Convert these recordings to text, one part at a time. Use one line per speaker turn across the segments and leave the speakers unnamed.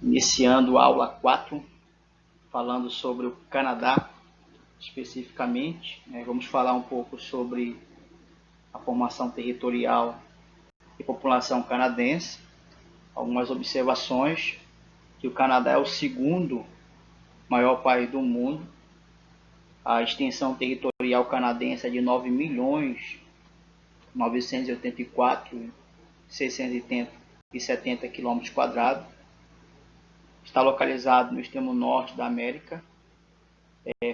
Iniciando a aula 4, falando sobre o Canadá especificamente. Vamos falar um pouco sobre a formação territorial e população canadense. Algumas observações, que o Canadá é o segundo maior país do mundo. A extensão territorial canadense é de 9.984.670 km². Está localizado no extremo norte da América.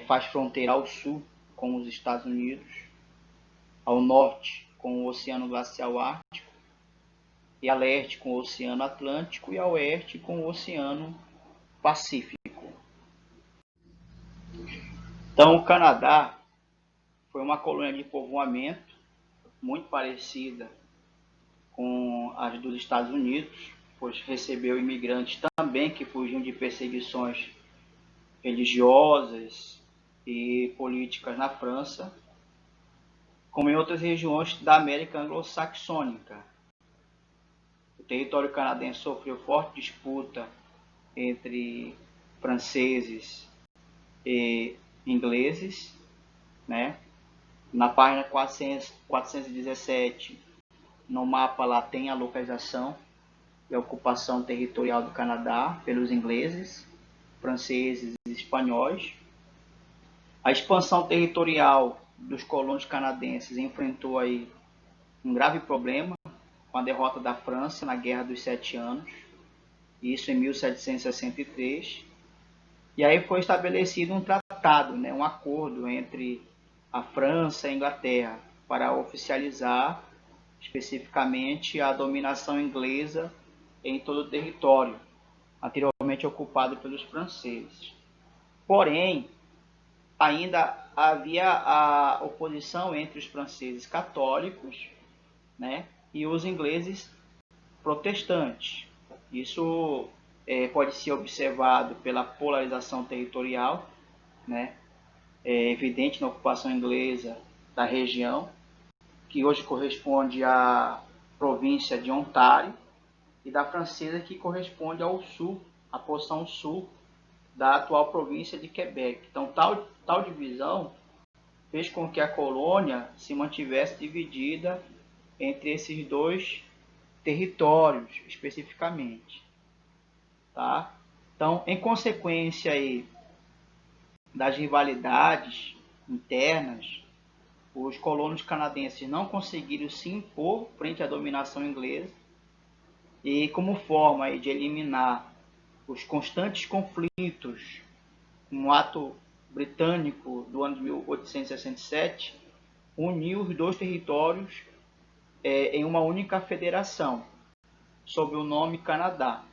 Faz fronteira ao sul com os Estados Unidos, ao norte com o Oceano Glacial Ártico, e a leste com o Oceano Atlântico e a oeste com o Oceano Pacífico. Então, o Canadá foi uma colônia de povoamento muito parecida com as dos Estados Unidos, pois recebeu imigrantes também que fugiam de perseguições religiosas e políticas na França, como em outras regiões da América anglo-saxônica. O território canadense sofreu forte disputa entre franceses e ingleses, né? Na página 417, no mapa lá tem a localização e a ocupação territorial do Canadá pelos ingleses, franceses e espanhóis. A expansão territorial dos colonos canadenses enfrentou aí um grave problema com a derrota da França na Guerra dos 7 Anos, isso em 1763. E aí foi estabelecido um tratado, um acordo entre a França e a Inglaterra para oficializar especificamente a dominação inglesa em todo o território anteriormente ocupado pelos franceses. Porém, ainda havia a oposição entre os franceses católicos, e os ingleses protestantes. Isso pode ser observado pela polarização territorial, evidente na ocupação inglesa da região, que hoje corresponde à província de Ontário, e da francesa, que corresponde ao sul, à porção sul da atual província de Quebec. Então, tal divisão fez com que a colônia se mantivesse dividida entre esses dois territórios, especificamente. Tá? Então, em consequência aí das rivalidades internas, os colonos canadenses não conseguiram se impor frente à dominação inglesa, e como forma aí de eliminar os constantes conflitos, um ato britânico do ano de 1867 uniu os dois territórios em uma única federação, sob o nome Canadá.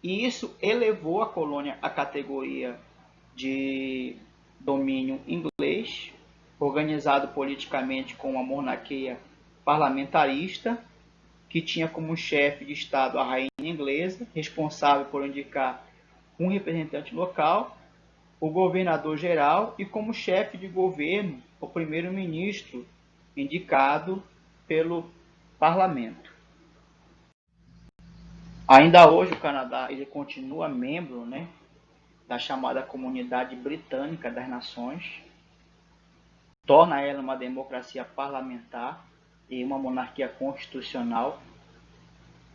E isso elevou a colônia à categoria de domínio inglês, organizado politicamente com uma monarquia parlamentarista, que tinha como chefe de Estado a rainha inglesa, responsável por indicar um representante local, o governador-geral, e como chefe de governo, o primeiro-ministro, indicado pelo parlamento. Ainda hoje o Canadá ele continua membro da chamada Comunidade Britânica das Nações, torna ela uma democracia parlamentar e uma monarquia constitucional.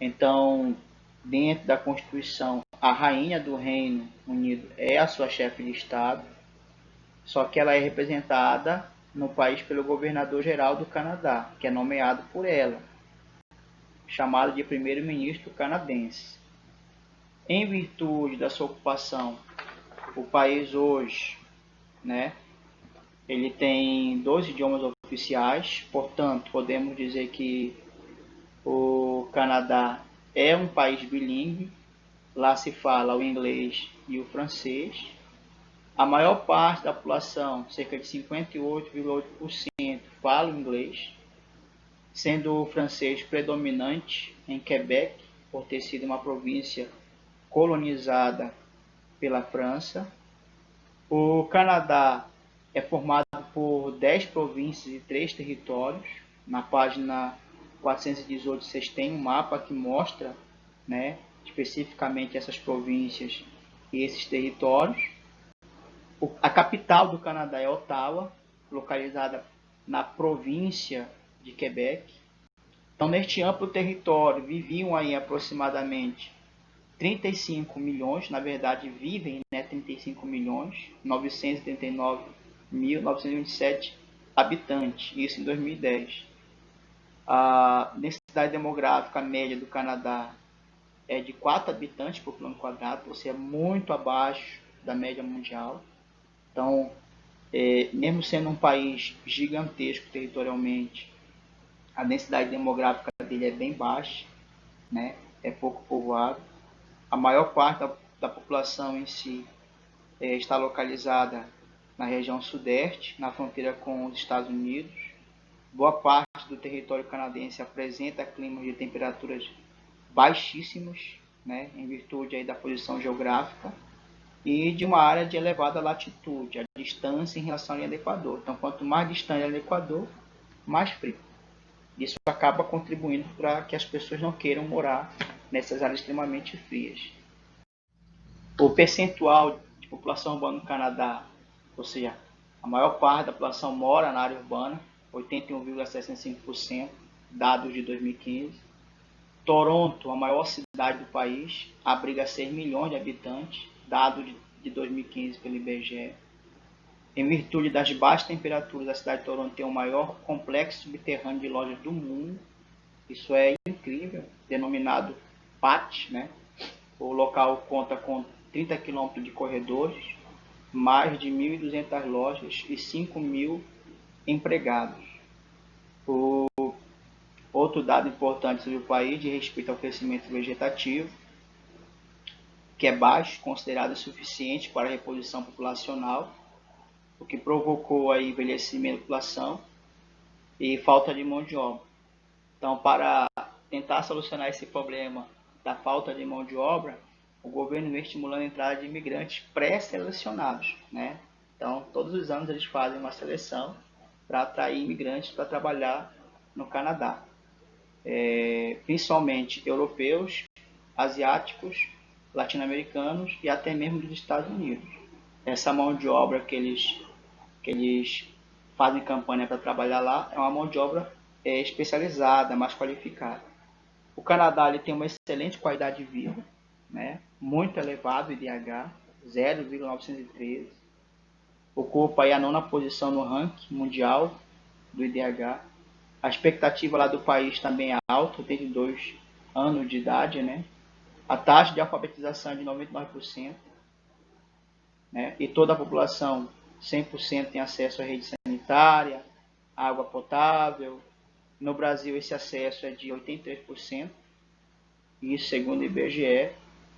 Então, dentro da Constituição, a rainha do Reino Unido é a sua chefe de Estado, só que ela é representada no país pelo governador-geral do Canadá, que é nomeado por ela, chamado de primeiro-ministro canadense. Em virtude da sua ocupação, o país hoje, ele tem 2 idiomas oficiais, portanto, podemos dizer que o Canadá é um país bilíngue. Lá se fala o inglês e o francês. A maior parte da população, cerca de 58,8%, fala o inglês, sendo o francês predominante em Quebec, por ter sido uma província colonizada pela França. O Canadá é formado por 10 províncias e 3 territórios. Na página 418 vocês têm um mapa que mostra, especificamente essas províncias e esses territórios. A capital do Canadá é Ottawa, localizada na província de Quebec. Então, neste amplo território, viviam aí aproximadamente 35 milhões, na verdade vivem 35 milhões, 939.927 habitantes, isso em 2010. A densidade demográfica média do Canadá é de 4 habitantes por quilômetro quadrado, ou seja, muito abaixo da média mundial. Então, mesmo sendo um país gigantesco territorialmente, a densidade demográfica dele é bem baixa, né? É pouco povoado. A maior parte da população em si está localizada na região sudeste, na fronteira com os Estados Unidos. Boa parte do território canadense apresenta climas de temperaturas baixíssimos, né, em virtude aí da posição geográfica, e de uma área de elevada latitude, a distância em relação à linha do Equador. Então, quanto mais distante do Equador, mais frio. Isso acaba contribuindo para que as pessoas não queiram morar nessas áreas extremamente frias. O percentual de população urbana no Canadá, ou seja, a maior parte da população mora na área urbana, 81,65%, dados de 2015. Toronto, a maior cidade do país, abriga 6 milhões de habitantes, dados de 2015 pelo IBGE. Em virtude das baixas temperaturas, a cidade de Toronto tem o maior complexo subterrâneo de lojas do mundo. Isso é incrível, denominado PAT, né? O local conta com 30 quilômetros de corredores, mais de 1.200 lojas e 5.000 empregados. Outro dado importante sobre o país diz respeito ao crescimento vegetativo, que é baixo, considerado suficiente para a reposição populacional, o que provocou aí envelhecimento da população e falta de mão de obra. Então, para tentar solucionar esse problema da falta de mão de obra, o governo vem estimulando a entrada de imigrantes pré-selecionados, né? Então, todos os anos eles fazem uma seleção para atrair imigrantes para trabalhar no Canadá. Principalmente europeus, asiáticos, latino-americanos e até mesmo dos Estados Unidos. Essa mão de obra que eles fazem campanha para trabalhar lá é uma mão de obra especializada, mais qualificada. O Canadá ele tem uma excelente qualidade de vida, né? Muito elevado o IDH, 0,913. Ocupa aí a 9ª posição no ranking mundial do IDH. A expectativa lá do país também é alta, desde 2 anos de idade, né? A taxa de alfabetização é de 99%, né? E toda a população, 100%, tem acesso à rede sanitária, água potável. No Brasil, esse acesso é de 83%, isso segundo o IBGE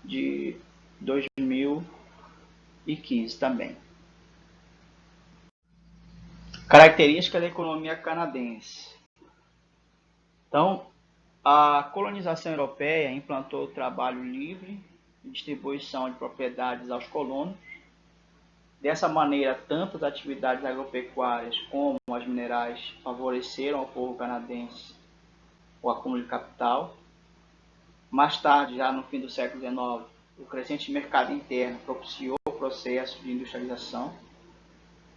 de 2015 também. Características da economia canadense. Então, a colonização europeia implantou o trabalho livre e distribuição de propriedades aos colonos. Dessa maneira, tanto as atividades agropecuárias como as minerais favoreceram ao povo canadense o acúmulo de capital. Mais tarde, já no fim do século XIX, o crescente mercado interno propiciou o processo de industrialização.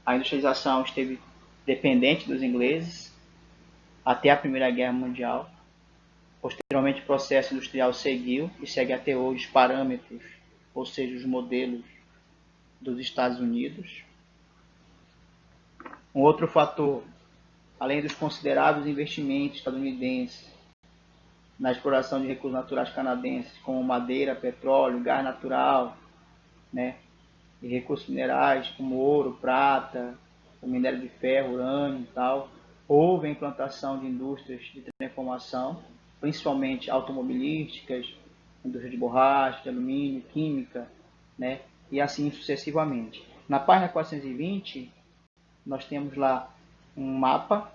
A industrialização esteve dependente dos ingleses até a Primeira Guerra Mundial. Posteriormente, o processo industrial seguiu e segue até hoje os parâmetros, ou seja, os modelos dos Estados Unidos. Um outro fator, além dos consideráveis investimentos estadunidenses na exploração de recursos naturais canadenses, como madeira, petróleo, gás natural, né, e recursos minerais como ouro, prata, o minério de ferro, urânio e tal, houve a implantação de indústrias de transformação, principalmente automobilísticas, indústria de borracha, de alumínio, química, né, e assim sucessivamente. Na página 420, nós temos lá um mapa.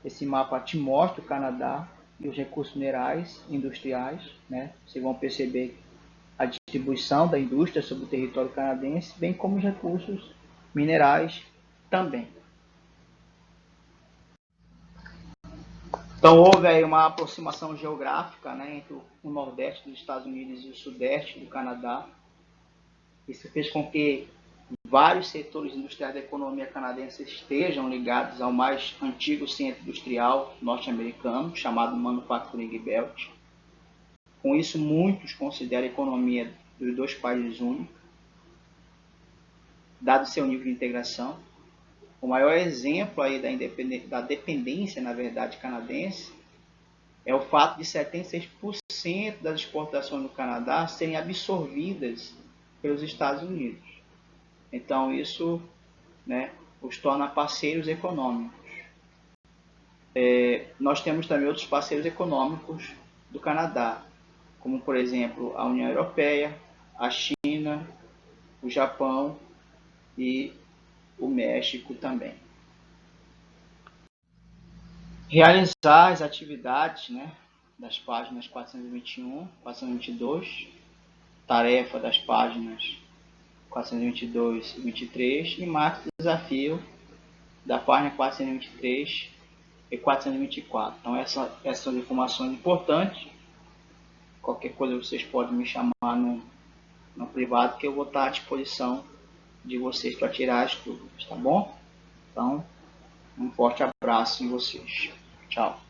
Esse mapa te mostra o Canadá e os recursos minerais industriais, né? Vocês vão perceber a distribuição da indústria sobre o território canadense, bem como os recursos minerais também. Então houve aí uma aproximação geográfica, né, entre o nordeste dos Estados Unidos e o sudeste do Canadá. Isso fez com que vários setores industriais da economia canadense estejam ligados ao mais antigo centro industrial norte-americano, chamado Manufacturing Belt. Com isso, muitos consideram a economia dos dois países única, dado seu nível de integração. O maior exemplo aí da dependência, na verdade, canadense é o fato de 76% das exportações do Canadá serem absorvidas pelos Estados Unidos. Então, isso, né, os torna parceiros econômicos. Nós temos também outros parceiros econômicos do Canadá, como, por exemplo, a União Europeia, a China, o Japão e o México também. Realizar as atividades, né, das páginas 421, 422, tarefa das páginas 422 e 23 e marca o desafio da página 423 e 424. Então essas são informações importantes. Qualquer coisa vocês podem me chamar no privado, que eu vou estar à disposição de vocês para tirar as dúvidas, tá bom? Então, um forte abraço em vocês. Tchau.